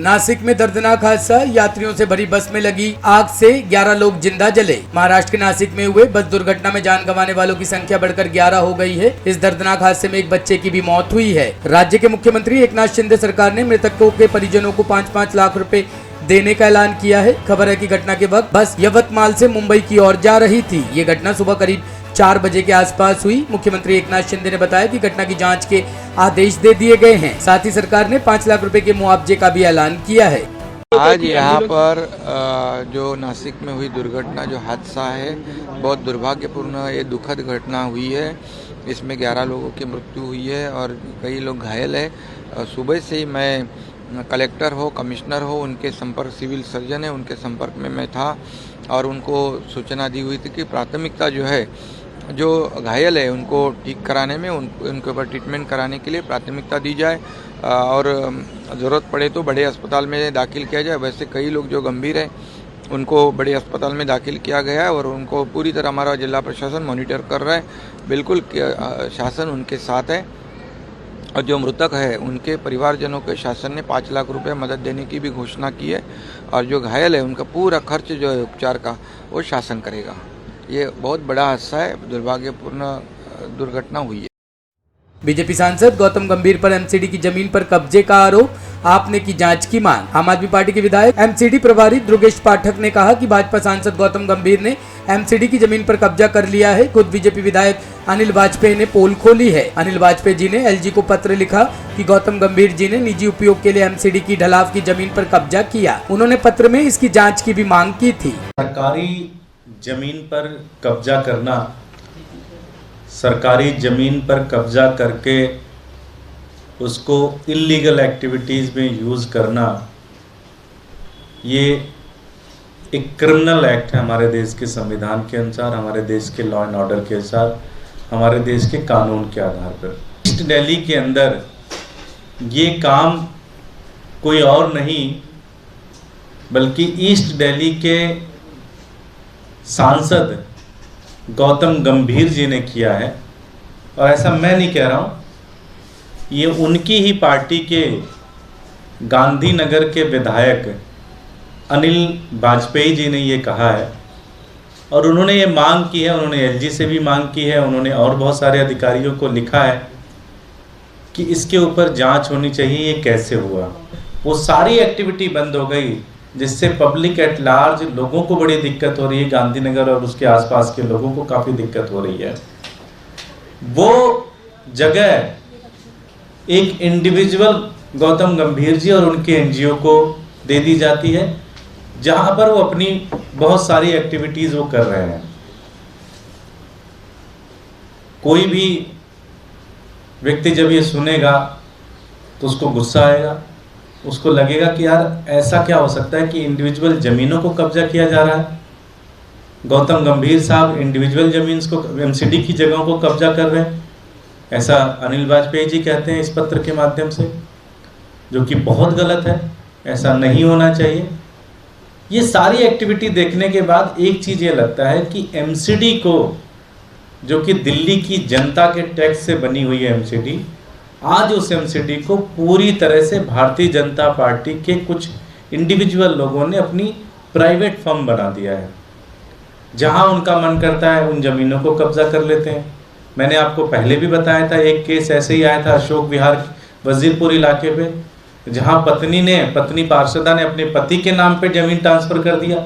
नासिक में दर्दनाक हादसा, यात्रियों से भरी बस में लगी आग से 11 लोग जिंदा जले। महाराष्ट्र के नासिक में हुए बस दुर्घटना में जान गंवाने वालों की संख्या बढ़कर 11 हो गई है। इस दर्दनाक हादसे में एक बच्चे की भी मौत हुई है। राज्य के मुख्यमंत्री एकनाथ शिंदे सरकार ने मृतकों के परिजनों को 5-5 लाख रुपए देने का ऐलान किया है। खबर है कि घटना के वक्त बस यवतमाल से मुंबई की ओर जा रही थी। ये घटना सुबह करीब 4 बजे के आसपास हुई। मुख्यमंत्री एकनाथ शिंदे ने बताया कि घटना की जांच के आदेश दे दिए गए हैं। साथ ही सरकार ने 5 लाख रुपए के मुआवजे का भी ऐलान किया है। आज यहाँ पर जो नासिक में हुई दुर्घटना, जो हादसा है, बहुत दुर्भाग्यपूर्ण ये दुखद घटना हुई है। इसमें 11 लोगों की मृत्यु हुई है और कई लोग घायल है। सुबह से ही मैं कलेक्टर हो, कमिश्नर हो, उनके संपर्क, सिविल सर्जन है, उनके संपर्क में मैं था और उनको सूचना दी हुई थी कि प्राथमिकता जो है, जो घायल है उनको ठीक कराने में, उनके ऊपर ट्रीटमेंट कराने के लिए प्राथमिकता दी जाए और ज़रूरत पड़े तो बड़े अस्पताल में दाखिल किया जाए। वैसे कई लोग जो गंभीर हैं उनको बड़े अस्पताल में दाखिल किया गया है और उनको पूरी तरह हमारा जिला प्रशासन मॉनिटर कर रहा है। बिल्कुल शासन उनके साथ है और जो मृतक है उनके परिवारजनों के शासन ने 5 लाख रुपए मदद देने की भी घोषणा की है और जो घायल है उनका पूरा खर्च जो है उपचार का वो शासन करेगा। ये बहुत बड़ा हादसा है, दुर्भाग्यपूर्ण दुर्घटना हुई है। बीजेपी सांसद गौतम गंभीर पर एमसीडी की जमीन पर कब्जे का आरोप, आपने की जांच की मांग। आम आदमी पार्टी के विधायक एमसीडी प्रभारी दुर्गेश पाठक ने कहा कि भाजपा सांसद गौतम गंभीर ने एमसीडी की जमीन पर कब्जा कर लिया है। खुद बीजेपी विधायक अनिल वाजपेयी ने पोल खोली है। अनिल वाजपेयी जी ने एलजी को पत्र लिखा कि गौतम गंभीर जी ने निजी उपयोग के लिए एमसीडी की ढलाव की जमीन पर कब्जा किया। उन्होंने पत्र में इसकी जाँच की भी मांग की थी। सरकारी जमीन पर कब्जा करना, सरकारी ज़मीन पर कब्जा करके उसको इल्लीगल एक्टिविटीज़ में यूज़ करना, ये एक क्रिमिनल एक्ट है हमारे देश के संविधान के अनुसार, हमारे देश के लॉ एंड ऑर्डर के अनुसार, हमारे देश के कानून के आधार पर। ईस्ट दिल्ली के अंदर ये काम कोई और नहीं बल्कि ईस्ट दिल्ली के सांसद गौतम गंभीर जी ने किया है। और ऐसा मैं नहीं कह रहा हूँ, ये उनकी ही पार्टी के गांधीनगर के विधायक अनिल वाजपेयी जी ने ये कहा है और उन्होंने ये मांग की है। उन्होंने एलजी से भी मांग की है, उन्होंने और बहुत सारे अधिकारियों को लिखा है कि इसके ऊपर जांच होनी चाहिए, ये कैसे हुआ। वो सारी एक्टिविटी बंद हो गई जिससे पब्लिक एट लार्ज, लोगों को बड़ी दिक्कत हो रही है। गांधीनगर और उसके आसपास के लोगों को काफ़ी दिक्कत हो रही है। वो जगह एक इंडिविजुअल गौतम गंभीर जी और उनके एनजीओ को दे दी जाती है जहां पर वो अपनी बहुत सारी एक्टिविटीज़ वो कर रहे हैं। कोई भी व्यक्ति जब ये सुनेगा तो उसको गुस्सा आएगा, उसको लगेगा कि यार ऐसा क्या हो सकता है कि इंडिविजुअल ज़मीनों को कब्जा किया जा रहा है। गौतम गंभीर साहब इंडिविजुअल ज़मीन को, एमसीडी की जगहों को कब्जा कर रहे हैं, ऐसा अनिल वाजपेयी जी कहते हैं इस पत्र के माध्यम से, जो कि बहुत गलत है। ऐसा नहीं होना चाहिए। ये सारी एक्टिविटी देखने के बाद एक चीज़ ये लगता है कि एमसीडी को, जो कि दिल्ली की जनता के टैक्स से बनी हुई है एमसीडी, आज उस एमसीडी को पूरी तरह से भारतीय जनता पार्टी के कुछ इंडिविजुअल लोगों ने अपनी प्राइवेट फर्म बना दिया है। जहां उनका मन करता है उन जमीनों को कब्जा कर लेते हैं। मैंने आपको पहले भी बताया था, एक केस ऐसे ही आया था अशोक विहार वजीरपुर इलाके पे, जहां पत्नी पार्षदा ने अपने पति के नाम पे जमीन ट्रांसफ़र कर दिया।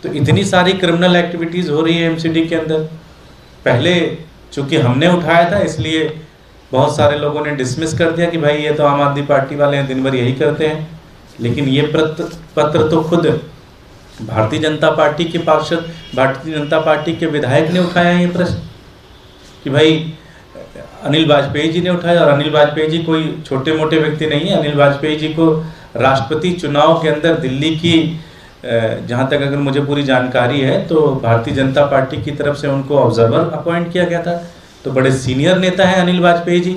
तो इतनी सारी क्रिमिनल एक्टिविटीज़ हो रही है एमसीडी के अंदर। पहले चूँकि हमने उठाया था इसलिए बहुत सारे लोगों ने डिसमिस कर दिया कि भाई ये तो आम आदमी पार्टी वाले हैं, दिन भर यही करते हैं। लेकिन ये पत्र तो खुद भारतीय जनता पार्टी के पार्षद, भारतीय जनता पार्टी के विधायक ने उठाया है ये प्रश्न कि भाई अनिल वाजपेयी जी ने उठाया। और अनिल वाजपेयी जी कोई छोटे मोटे व्यक्ति नहीं है। अनिल वाजपेयी जी को राष्ट्रपति चुनाव के अंदर दिल्ली की, जहाँ तक अगर मुझे पूरी जानकारी है, तो भारतीय जनता पार्टी की तरफ से उनको ऑब्जर्वर अपॉइंट किया गया था। तो बड़े सीनियर नेता हैं अनिल वाजपेयी जी।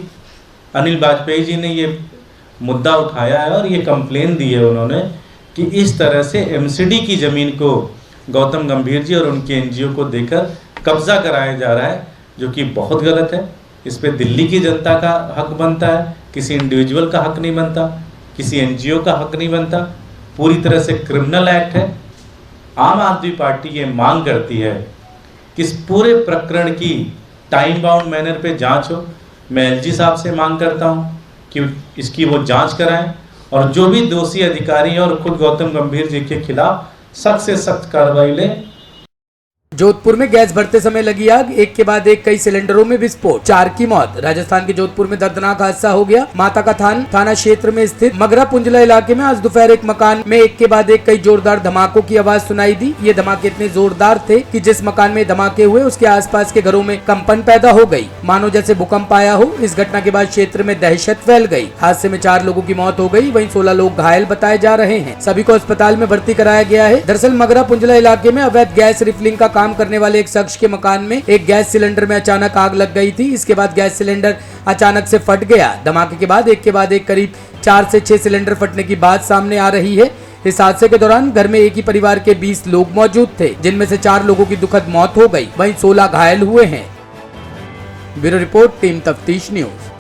अनिल वाजपेयी जी ने ये मुद्दा उठाया है और ये कंप्लेन दी है उन्होंने कि इस तरह से एमसीडी की ज़मीन को गौतम गंभीर जी और उनके एनजीओ को देकर कब्जा कराया जा रहा है, जो कि बहुत गलत है। इस पे दिल्ली की जनता का हक बनता है, किसी इंडिविजुअल का हक नहीं बनता। किसी एनजीओ का हक नहीं बनता, पूरी तरह से क्रिमिनल एक्ट है। आम आदमी पार्टी ये मांग करती है कि इस पूरे प्रकरण की टाइम बाउंड मैनर पे जांच हो। मैं एलजी साहब से मांग करता हूं कि इसकी वो जांच कराएं और जो भी दोषी अधिकारी हैं और खुद गौतम गंभीर जी के खिलाफ सख्त से सख्त कार्रवाई लें। जोधपुर में गैस भरते समय लगी आग, एक के बाद एक कई सिलेंडरों में विस्फोट, 4 की मौत। राजस्थान के जोधपुर में दर्दनाक हादसा हो गया। माता का थाना क्षेत्र में स्थित मगरा पुंजला इलाके में आज दोपहर एक मकान में एक के बाद एक कई जोरदार धमाकों की आवाज सुनाई दी। ये धमाके इतने जोरदार थे कि जिस मकान में धमाके हुए उसके आसपास के घरों में कंपन पैदा हो गई, मानो जैसे भूकंप आया हो। इस घटना के बाद क्षेत्र में दहशत फैल गई। हादसे में 4 लोगों की मौत हो गई, वहीं 16 लोग घायल बताए जा रहे हैं। सभी को अस्पताल में भर्ती कराया गया है। दरअसल मगरा पुंजला इलाके में अवैध गैस रिफिलिंग का काम करने वाले एक शख्स के मकान में एक गैस सिलेंडर में अचानक आग लग गई थी। इसके बाद गैस सिलेंडर अचानक से फट गया। धमाके के बाद एक करीब 4 से 6 सिलेंडर फटने की बात सामने आ रही है। इस हादसे के दौरान घर में एक ही परिवार के 20 लोग मौजूद थे, जिनमें से 4 लोगों की दुखद मौत हो गई, वहीं 16 घायल हुए हैं। ब्यूरो रिपोर्ट, टीम तफ्तीश न्यूज।